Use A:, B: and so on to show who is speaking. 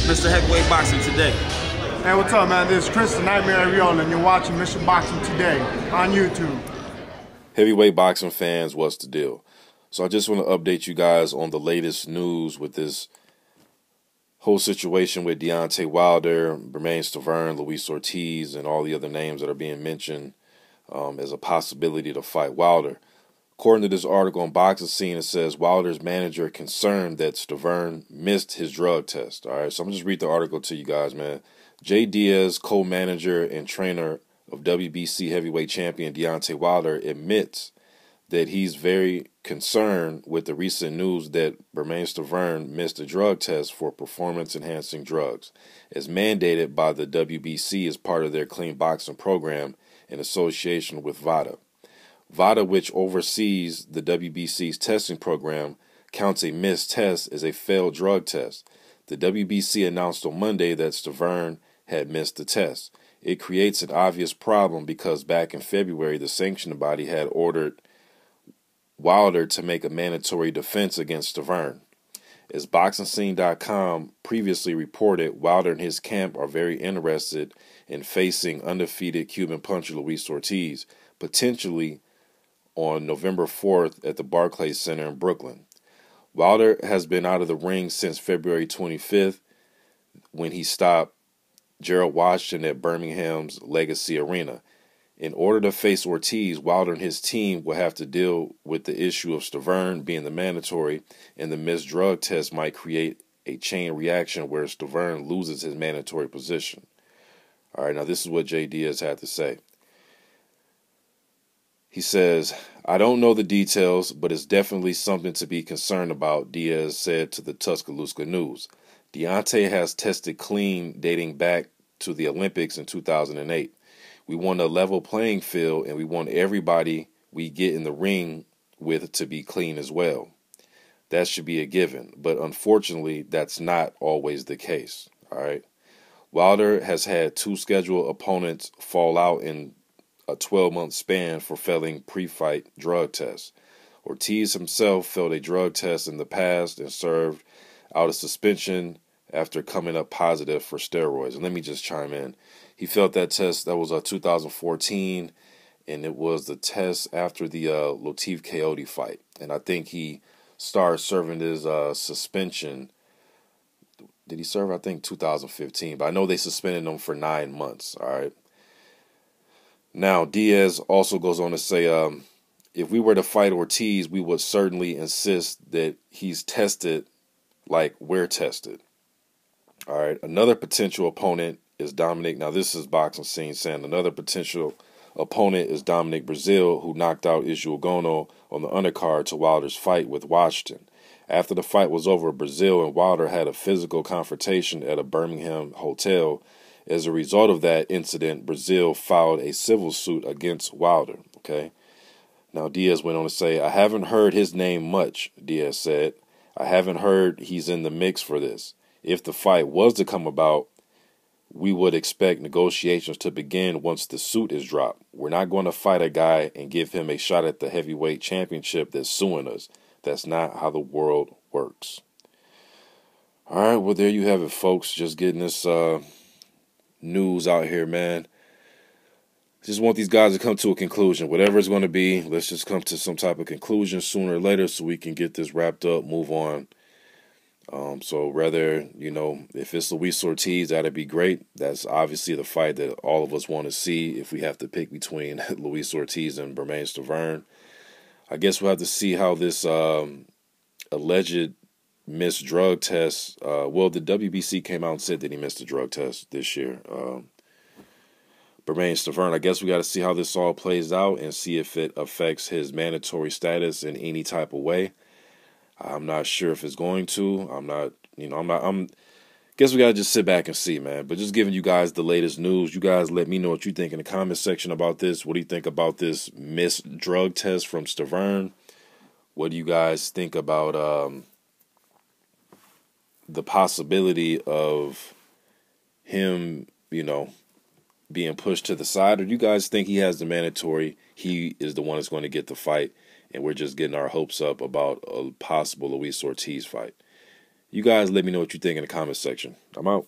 A: Mr. Heavyweight Boxing Today.
B: Hey, what's up, man? This is Chris the Nightmare Ariola, and you're watching Mr. Boxing Today on YouTube.
C: Heavyweight boxing fans, what's the deal? So I just want to update you guys on the latest news with this whole situation with Deontay Wilder, Stiverne, Luis Ortiz, and all the other names that are being mentioned as a possibility to fight Wilder. According to this article on Boxing Scene, it says Wilder's manager concerned that Stiverne missed his drug test. All right, so I'm just read the article to you guys, man. Deas, co-manager and trainer of WBC heavyweight champion Deontay Wilder, admits that he's very concerned with the recent news that Stiverne missed a drug test for performance-enhancing drugs, as mandated by the WBC as part of their clean boxing program in association with VADA. VADA, which oversees the WBC's testing program, counts a missed test as a failed drug test. The WBC announced on Monday that Stiverne had missed the test. It creates an obvious problem because back in February, the sanctioning body had ordered Wilder to make a mandatory defense against Stiverne. As BoxingScene.com previously reported, Wilder and his camp are very interested in facing undefeated Cuban puncher Luis Ortiz, potentially on November 4th at the Barclays Center in Brooklyn. Wilder has been out of the ring since February 25th when he stopped Gerald Washington at Birmingham's Legacy Arena. In order to face Ortiz, Wilder and his team will have to deal with the issue of Stiverne being the mandatory, and the missed drug test might create a chain reaction where Stiverne loses his mandatory position. All right, now this is what Deas had to say. He says, "I don't know the details, but it's definitely something to be concerned about," Deas said to the Tuscaloosa News. Deontay has tested clean dating back to the Olympics in 2008. We want a level playing field, and we want everybody we get in the ring with to be clean as well. That should be a given, but unfortunately, that's not always the case. All right. Wilder has had 2 scheduled opponents fall out in a 12-month span for failing pre-fight drug tests. Ortiz himself failed a drug test in the past and served out a suspension after coming up positive for steroids. And let me just chime in. He failed that test. That was 2014, and it was the test after the Latif Coyote fight. And I think he started serving his suspension. Did he serve? I think 2015. But I know they suspended him for 9 months. All right. Now, Deas also goes on to say, if we were to fight Ortiz, we would certainly insist that he's tested like we're tested. All right. Another potential opponent is Dominic. Now, this is Boxing Scene saying another potential opponent is Dominic Brazil, who knocked out Ishuagono on the undercard to Wilder's fight with Washington. After the fight was over, Brazil and Wilder had a physical confrontation at a Birmingham hotel. As a result of that incident, Brazil filed a civil suit against Wilder. Okay. Now, Deas went on to say, "I haven't heard his name much," Deas said. "I haven't heard he's in the mix for this. If the fight was to come about, we would expect negotiations to begin once the suit is dropped. We're not going to fight a guy and give him a shot at the heavyweight championship that's suing us. That's not how the world works." All right, well, there you have it, folks. Just getting this news out here, man. Just want these guys to come to a conclusion. Whatever it's going to be, let's just come to some type of conclusion sooner or later so we can get this wrapped up, move on. So rather, if it's Luis Ortiz, that'd be great. That's obviously the fight that all of us want to see if we have to pick between Luis Ortiz and Stiverne. I guess we'll have to see how this alleged missed drug test. Well, the WBC came out and said that he missed a drug test this year. Stiverne, I guess we got to see how this all plays out and see if it affects his mandatory status in any type of way. I'm not sure if it's going to. Guess we got to just sit back and see, man. But just giving you guys the latest news. You guys let me know what you think in the comment section about this. What do you think about this missed drug test from Stiverne? What do you guys think about the possibility of him, being pushed to the side? Or do you guys think he has the mandatory? He is the one that's going to get the fight, and we're just getting our hopes up about a possible Luis Ortiz fight? You guys let me know what you think in the comment section. I'm out.